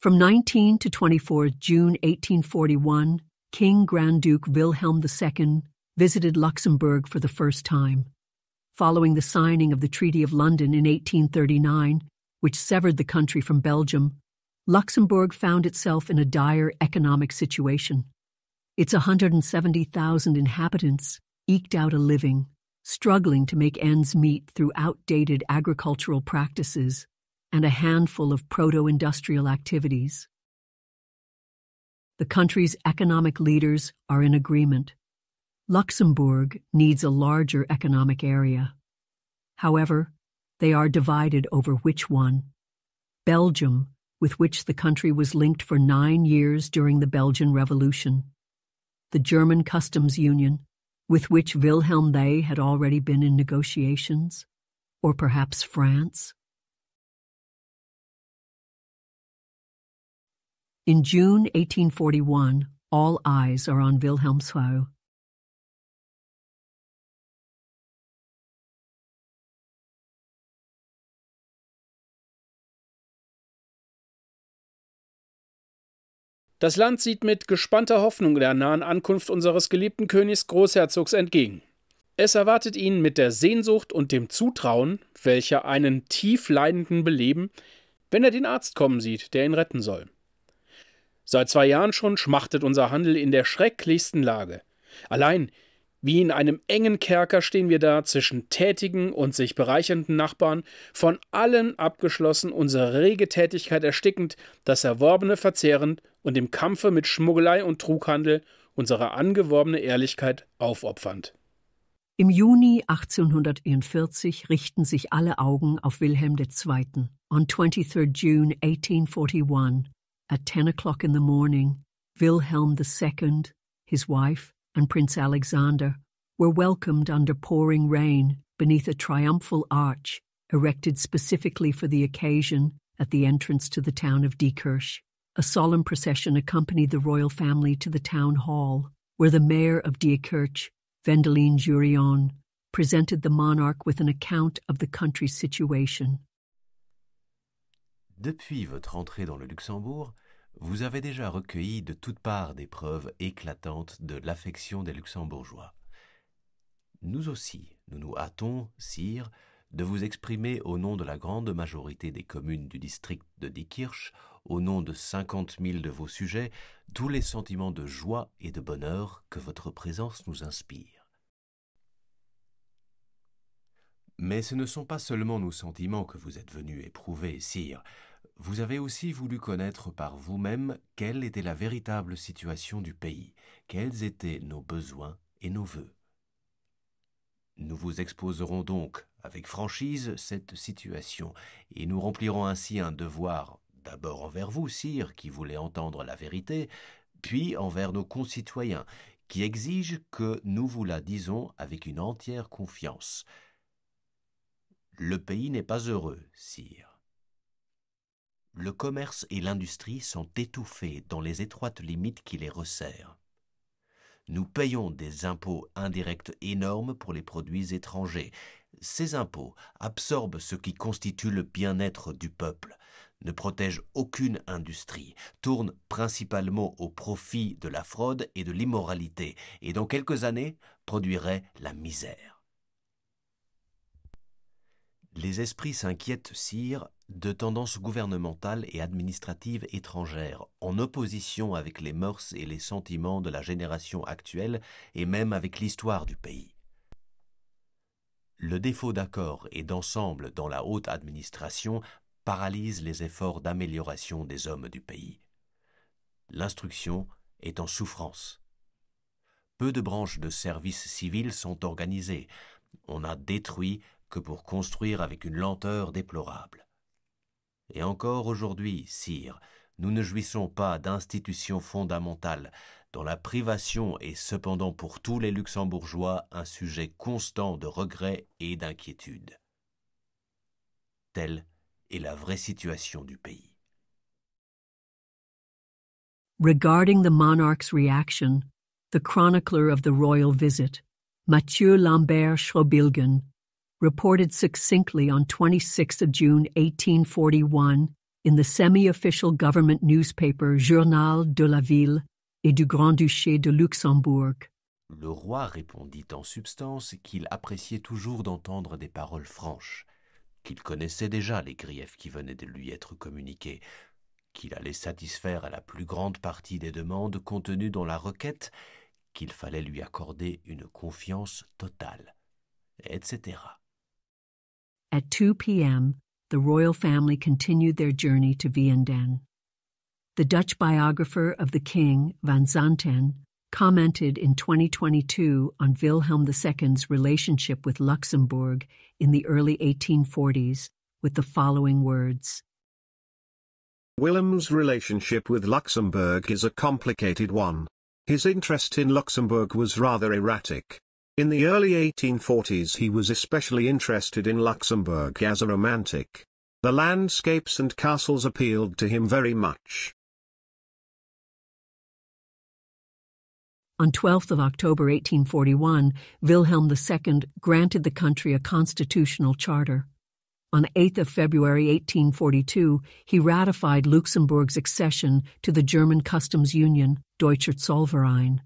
From 19 to 24 June 1841, King Grand Duke Wilhelm II visited Luxembourg for the first time. Following the signing of the Treaty of London in 1839, which severed the country from Belgium, Luxembourg found itself in a dire economic situation. Its 170,000 inhabitants eked out a living, struggling to make ends meet through outdated agricultural practices and a handful of proto-industrial activities. The country's economic leaders are in agreement. Luxembourg needs a larger economic area. However, they are divided over which one. Belgium, with which the country was linked for 9 years during the Belgian Revolution. The German Customs Union, with which Wilhelm II had already been in negotiations. Or perhaps France? In June 1841, all eyes are on Wilhelmshöhe. Das Land sieht mit gespannter Hoffnung der nahen Ankunft unseres geliebten Königs Großherzogs entgegen. Es erwartet ihn mit der Sehnsucht und dem Zutrauen, welcher einen tief Leidenden beleben, wenn er den Arzt kommen sieht, der ihn retten soll. Seit 2 Jahren schon schmachtet unser Handel in der schrecklichsten Lage. Allein, wie in einem engen Kerker stehen wir da zwischen tätigen und sich bereichernden Nachbarn, von allen abgeschlossen, unsere rege Tätigkeit erstickend, das Erworbene verzehrend und im Kampfe mit Schmuggelei und Trughandel unsere angeworbene Ehrlichkeit aufopfernd. Im Juni 1841 richten sich alle Augen auf Wilhelm II. On 23 June 1841, at 10 o'clock in the morning, Wilhelm II, his wife, and Prince Alexander were welcomed under pouring rain beneath a triumphal arch erected specifically for the occasion at the entrance to the town of Diekirch. A solemn procession accompanied the royal family to the town hall, where the mayor of Diekirch, Wendelin Jurion, presented the monarch with an account of the country's situation. Depuis votre entrée dans le Luxembourg, vous avez déjà recueilli de toutes parts des preuves éclatantes de l'affection des Luxembourgeois. Nous aussi, nous nous hâtons, sire, de vous exprimer au nom de la grande majorité des communes du district de Diekirch, au nom de 50 000 de vos sujets, tous les sentiments de joie et de bonheur que votre présence nous inspire. Mais ce ne sont pas seulement nos sentiments que vous êtes venus éprouver, sire. Vous avez aussi voulu connaître par vous-même quelle était la véritable situation du pays, quels étaient nos besoins et nos vœux. Nous vous exposerons donc avec franchise cette situation, et nous remplirons ainsi un devoir, d'abord envers vous, sire, qui voulez entendre la vérité, puis envers nos concitoyens, qui exigent que nous vous la disons avec une entière confiance. Le pays n'est pas heureux, sire. Le commerce et l'industrie sont étouffés dans les étroites limites qui les resserrent. Nous payons des impôts indirects énormes pour les produits étrangers. Ces impôts absorbent ce qui constitue le bien-être du peuple, ne protègent aucune industrie, tournent principalement au profit de la fraude et de l'immoralité, et dans quelques années produiraient la misère. Les esprits s'inquiètent, sire, de tendances gouvernementales et administratives étrangères, en opposition avec les mœurs et les sentiments de la génération actuelle et même avec l'histoire du pays. Le défaut d'accord et d'ensemble dans la haute administration paralyse les efforts d'amélioration des hommes du pays. L'instruction est en souffrance. Peu de branches de service civil sont organisées. On n'a détruit que pour construire avec une lenteur déplorable. Et encore aujourd'hui, sire, nous ne jouissons pas d'institutions fondamentales, dont la privation est cependant pour tous les Luxembourgeois un sujet constant de regret et d'inquiétude. Telle est la vraie situation du pays. Regarding the monarch's reaction, the chronicler of the royal visit, Mathieu Lambert Schrobilgen, reported succinctly on 26 June 1841 in the semi-official government newspaper Journal de la Ville et du Grand-Duché de Luxembourg. Le roi répondit en substance qu'il appréciait toujours d'entendre des paroles franches, qu'il connaissait déjà les griefs qui venaient de lui être communiqués, qu'il allait satisfaire à la plus grande partie des demandes contenues dans la requête, qu'il fallait lui accorder une confiance totale, etc. At 2 p.m., the royal family continued their journey to Vianden. The Dutch biographer of the king, Van Zanten, commented in 2022 on Wilhelm II's relationship with Luxembourg in the early 1840s with the following words. Willem's relationship with Luxembourg is a complicated one. His interest in Luxembourg was rather erratic. In the early 1840s he was especially interested in Luxembourg as a romantic. The landscapes and castles appealed to him very much. On 12th of October 1841, Wilhelm II granted the country a constitutional charter. On 8th of February 1842, he ratified Luxembourg's accession to the German customs union, Deutscher Zollverein.